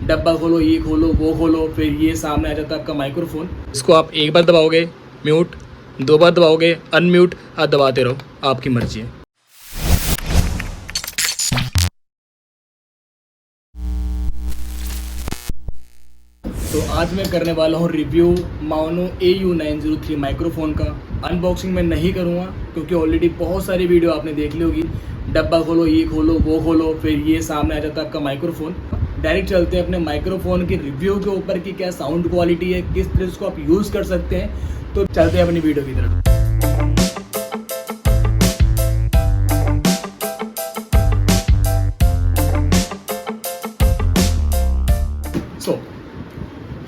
डब्बा खोलो, ये खोलो, वो खोलो, फिर ये सामने आ जाता है आपका माइक्रोफोन। इसको आप एक बार दबाओगे म्यूट, दो बार दबाओगे अनम्यूट, आप दबाते रहो, आपकी मर्जी है। तो आज मैं करने वाला हूँ रिव्यू माउनो AU903 माइक्रोफोन का। अनबॉक्सिंग मैं नहीं करूँगा क्योंकि ऑलरेडी बहुत सारी वीडियो आपने देख ली होगी। डब्बा खोलो, ये खोलो, वो खोलो, फिर ये सामने आ जाता है आपका माइक्रोफोन। डायरेक्ट चलते हैं अपने माइक्रोफोन के रिव्यू के ऊपर कि क्या साउंड क्वालिटी है, किस तरह इसको आप यूज़ कर सकते हैं। तो चलते हैं अपनी वीडियो की तरफ।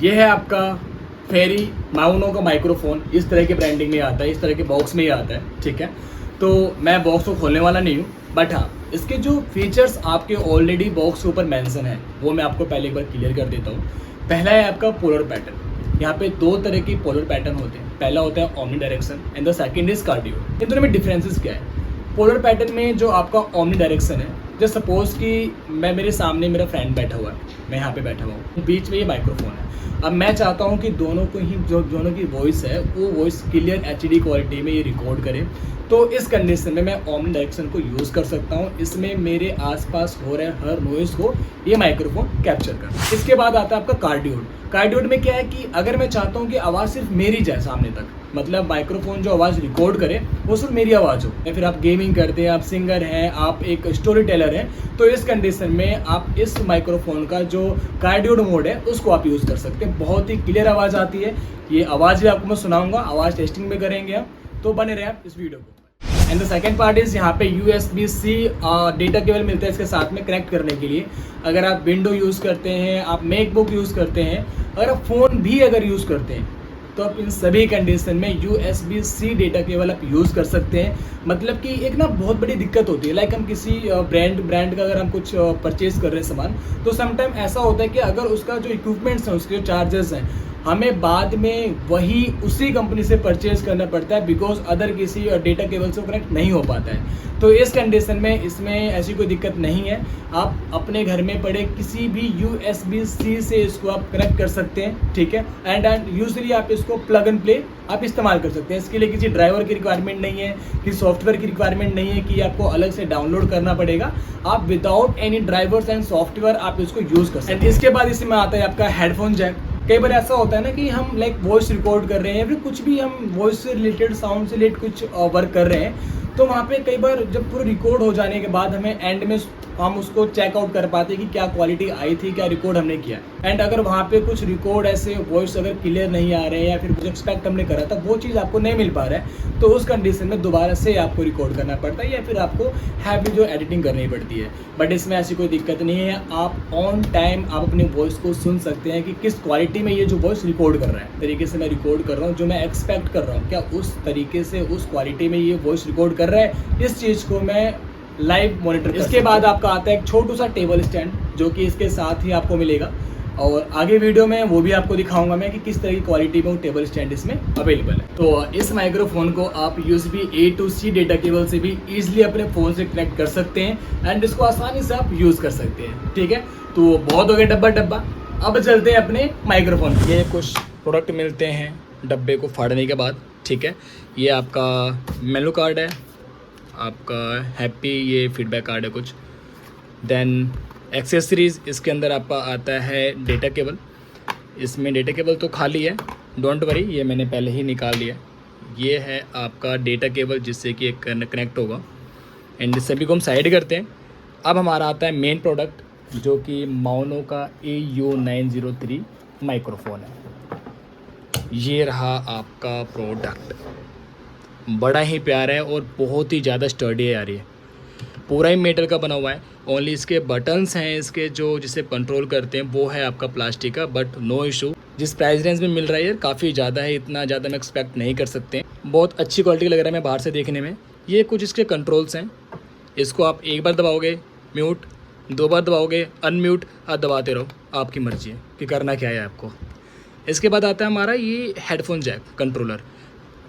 ये है आपका फेरी माउनो का माइक्रोफोन। इस तरह के ब्रांडिंग में आता है, इस तरह के बॉक्स में ही आता है, ठीक है। तो मैं बॉक्स को खोलने वाला नहीं हूँ, बट हाँ इसके जो फीचर्स आपके ऑलरेडी बॉक्स के ऊपर मेंशन है वो मैं आपको पहले एक बार क्लियर कर देता हूँ। पहला है आपका पोलर पैटर्न। यहाँ पे दो तरह की पोलर पैटर्न होते हैं। पहला होता है omni direction and the second is cardio. इन दोनों में डिफरेंसेस क्या है? पोलर पैटर्न में जो आपका ओमनी डायरेक्शन है, जस्ट सपोज कि मैं मेरे सामने मेरा फ्रेंड बैठा हुआ है, मैं यहाँ पे बैठा हुआ हूँ, बीच में ये माइक्रोफोन है। अब मैं चाहता हूँ कि दोनों को ही जो दोनों की वॉइस है वो वॉइस क्लियर HD क्वालिटी में ये रिकॉर्ड करे। तो इस कंडीशन में मैं ओमनी डायरेक्शन को यूज़ कर सकता हूँ। इसमें मेरे आसपास हो रहे हर नॉइज़ को ये माइक्रोफोन कैप्चर कर। इसके बाद आता है आपका कार्डियोड। कार्डियोड में क्या है कि अगर मैं चाहता हूँ कि आवाज़ सिर्फ मेरी जाए सामने तक, मतलब माइक्रोफोन जो आवाज़ रिकॉर्ड करे वो सिर्फ मेरी आवाज़ हो, या फिर आप गेमिंग करते हैं, आप सिंगर हैं, आप एक स्टोरी टेलर हैं, तो इस कंडीशन में आप इस माइक्रोफोन का जो कार्डियोड मोड है उसको आप यूज़ कर सकते हैं। बहुत ही क्लियर आवाज़ आती है। ये आवाज़ भी आपको मैं सुनाऊंगा, आवाज़ टेस्टिंग भी करेंगे हम, तो बने रहे आप इस वीडियो को। And the second part is यहाँ पे USB-C डेटा केबल मिलता है इसके साथ में कनेक्ट करने के लिए। अगर आप विंडो यूज़ करते हैं, आप मैकबुक यूज़ करते हैं, अगर आप फ़ोन भी अगर यूज़ करते हैं, तो आप इन सभी कंडीशन में USB-C डेटा केबल आप यूज़ कर सकते हैं। मतलब कि एक ना बहुत बड़ी दिक्कत होती है, लाइक हम किसी ब्रांड का अगर हम कुछ परचेज़ कर रहे हैं सामान, तो समटाइम ऐसा होता है कि अगर उसका जो इक्विपमेंट्स हैं, उसके जो चार्जेस हैं, हमें बाद में वही उसी कंपनी से परचेज़ करना पड़ता है, बिकॉज अदर किसी डेटा केबल से कनेक्ट नहीं हो पाता है। तो इस कंडीशन में इसमें ऐसी कोई दिक्कत नहीं है। आप अपने घर में पड़े किसी भी USB-C से इसको आप कनेक्ट कर सकते हैं, ठीक है। एंड यूजली आप इसको प्लग एंड प्ले आप इस्तेमाल कर सकते हैं। इसके लिए किसी ड्राइवर की रिक्वायरमेंट नहीं है, किसी सॉफ्टवेयर की रिक्वायरमेंट नहीं है कि आपको अलग से डाउनलोड करना पड़ेगा। आप without any drivers and software आप इसको यूज़ कर सकते हैं। इसके बाद इसमें आता है आपका हेडफोन जैक। कई बार ऐसा होता है ना कि हम लाइक वॉइस रिकॉर्ड कर रहे हैं या फिर कुछ भी हम वॉइस से रिलेटेड, साउंड से रिलेटेड कुछ वर्क कर रहे हैं, तो वहाँ पे कई बार जब पूरा रिकॉर्ड हो जाने के बाद हमें एंड में हम उसको चेकआउट कर पाते हैं कि क्या क्वालिटी आई थी, क्या रिकॉर्ड हमने किया। एंड अगर वहाँ पे कुछ रिकॉर्ड ऐसे वॉइस अगर क्लियर नहीं आ रहे हैं या फिर कुछ एक्सपेक्ट हमने करा था वो चीज़ आपको नहीं मिल पा रहा है, तो उस कंडीशन में दोबारा से आपको रिकॉर्ड करना पड़ता है या फिर आपको हैवी जो एडिटिंग करनी पड़ती है। बट इसमें ऐसी कोई दिक्कत नहीं है। आप ऑन टाइम आप अपनी वॉइस को सुन सकते हैं कि किस क्वालिटी में ये जो वॉइस रिकॉर्ड कर रहा है, तरीके से मैं रिकॉर्ड कर रहा हूँ, जो मैं एक्सपेक्ट कर रहा हूँ, क्या उस तरीके से उस क्वालिटी में ये वॉइस रिकॉर्ड कर रहा है, इस चीज़ को मैं लाइव मॉनिटर। इसके बाद आपका आता है एक छोटू सा टेबल स्टैंड, जो कि इसके साथ ही आपको मिलेगा, और आगे वीडियो में वो भी आपको दिखाऊंगा मैं कि किस तरह की क्वालिटी में वो टेबल स्टैंड इसमें अवेलेबल है। तो इस माइक्रोफोन को आप USB-A to C data cable से भी ईजिली अपने फ़ोन से कनेक्ट कर सकते हैं एंड इसको आसानी से आप यूज़ कर सकते हैं, ठीक है। तो बहुत हो गया डब्बा। अब चलते हैं अपने माइक्रोफोन। ये कुछ प्रोडक्ट मिलते हैं डब्बे को फाड़ने के बाद, ठीक है। ये आपका मेनू कार्ड है, आपका हैप्पी ये फीडबैक कार्ड है कुछ, देन एक्सेसरीज़ इसके अंदर आपका आता है डेटा केबल। इसमें डेटा केबल तो खाली है, डोंट वरी, ये मैंने पहले ही निकाल लिया। ये है आपका डेटा केबल जिससे कि एक कनेक्ट होगा एंड सभी को हम साइड करते हैं। अब हमारा आता है मेन प्रोडक्ट, जो कि माउनो का AU903 माइक्रोफोन है। ये रहा आपका प्रोडक्ट, बड़ा ही प्यारा है और बहुत ही ज़्यादा स्टर्डी है यार। ये पूरा ही मेटल का बना हुआ है। ओनली इसके बटन्स हैं, इसके जो जिसे कंट्रोल करते हैं वो है आपका प्लास्टिक का, बट नो इशू। जिस प्राइस रेंज में मिल रहा है यार काफ़ी ज़्यादा है, इतना ज़्यादा मैं एक्सपेक्ट नहीं कर सकते हैं। बहुत अच्छी क्वालिटी लग रहा है मैं बाहर से देखने में। ये कुछ इसके कंट्रोल्स हैं। इसको आप एक बार दबाओगे म्यूट, दो बार दबाओगे अनम्यूट, आप दबाते रहो, आपकी मर्जी है कि करना क्या है आपको। इसके बाद आता है हमारा ये हेडफोन जैक कंट्रोलर।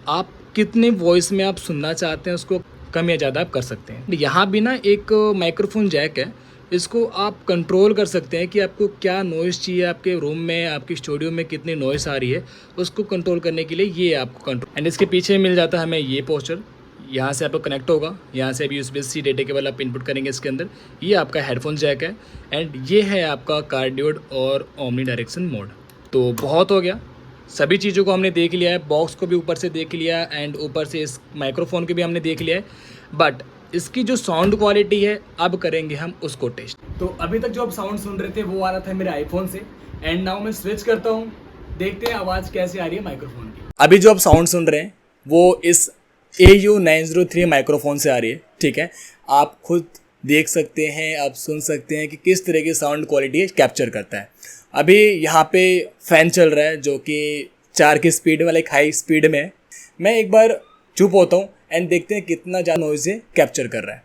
आप कितने वॉइस में आप सुनना चाहते हैं उसको कम या ज़्यादा आप कर सकते हैं। यहाँ भी ना एक माइक्रोफोन जैक है इसको आप कंट्रोल कर सकते हैं कि आपको क्या नॉइज़ चाहिए, आपके रूम में, आपकी स्टूडियो में कितनी नॉइज़ आ रही है, उसको कंट्रोल करने के लिए ये आपको कंट्रोल। एंड इसके पीछे मिल जाता है हमें ये पोस्टर, यहाँ से आपको कनेक्ट होगा, यहाँ से अभी USB-C डेटा केबल आप इनपुट करेंगे इसके अंदर। ये आपका हेडफोन जैक है एंड ये है आपका कार्डियोड और ओमनी डायरेक्शन मोड। तो बहुत हो गया, सभी चीज़ों को हमने देख लिया है, बॉक्स को भी ऊपर से देख लिया एंड ऊपर से इस माइक्रोफोन को भी हमने देख लिया है, बट इसकी जो साउंड क्वालिटी है अब करेंगे हम उसको टेस्ट। तो अभी तक जो आप साउंड सुन रहे थे वो आ रहा था मेरे आईफोन से एंड नाउ मैं स्विच करता हूँ, देखते हैं आवाज़ कैसे आ रही है माइक्रोफोन की। अभी जो आप साउंड सुन रहे हैं वो इस AU903 माइक्रोफोन से आ रही है, ठीक है। आप खुद देख सकते हैं, आप सुन सकते हैं कि किस तरह की साउंड क्वालिटी कैप्चर करता है। अभी यहाँ पे फ़ैन चल रहा है जो कि 4 की स्पीड में, लाइक हाई स्पीड में है। मैं एक बार चुप होता हूँ एंड देखते हैं कितना ज़्यादा नॉइज़ कैप्चर कर रहा है।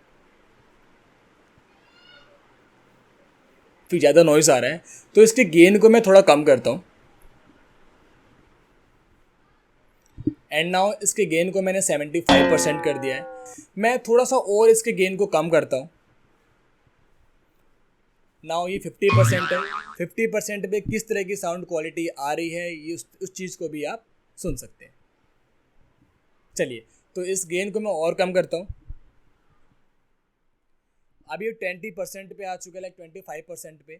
फिर ज़्यादा नॉइज़ आ रहा है तो इसके गेन को मैं थोड़ा कम करता हूँ एंड नाउ इसके गेन को मैंने 75% कर दिया है। मैं थोड़ा सा और इसके गेन को कम करता हूँ। नाउ ये 50% है। 50% पे किस तरह की साउंड क्वालिटी आ रही है ये उस चीज़ को भी आप सुन सकते हैं। चलिए, तो इस गेन को मैं और कम करता हूँ। अब ये 20% पे आ चुका है, लाइक 25% पे।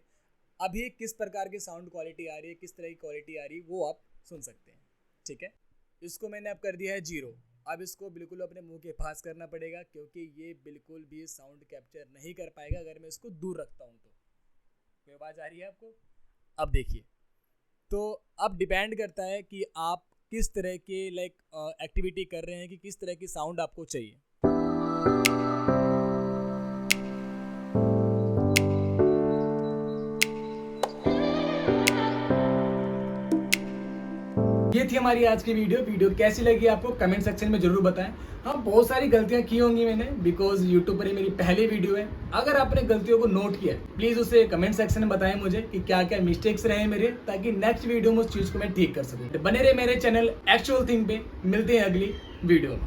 अब ये किस प्रकार की साउंड क्वालिटी आ रही है, किस तरह की क्वालिटी आ रही है वो आप सुन सकते हैं, ठीक है। इसको मैंने अब कर दिया है 0। अब इसको बिल्कुल अपने मुंह के पास करना पड़ेगा क्योंकि ये बिल्कुल भी साउंड कैप्चर नहीं कर पाएगा अगर मैं इसको दूर रखता हूँ तो। कोई आवाज़ आ रही है आपको? अब देखिए, तो अब डिपेंड करता है कि आप किस तरह के लाइक एक्टिविटी कर रहे हैं कि किस तरह की साउंड आपको चाहिए। ये थी हमारी आज की वीडियो कैसी लगी आपको कमेंट सेक्शन में जरूर बताएं। हाँ, बहुत सारी गलतियां की होंगी मैंने, बिकॉज यूट्यूब पर ये मेरी पहली वीडियो है। अगर आपने गलतियों को नोट किया प्लीज़ उसे कमेंट सेक्शन में बताएं मुझे कि क्या क्या मिस्टेक्स रहे मेरे, ताकि नेक्स्ट वीडियो में उस चीज़ को मैं ठीक कर सकूँ। बने रहे मेरे चैनल एक्चुअल थिंग पे। मिलते हैं अगली वीडियो में।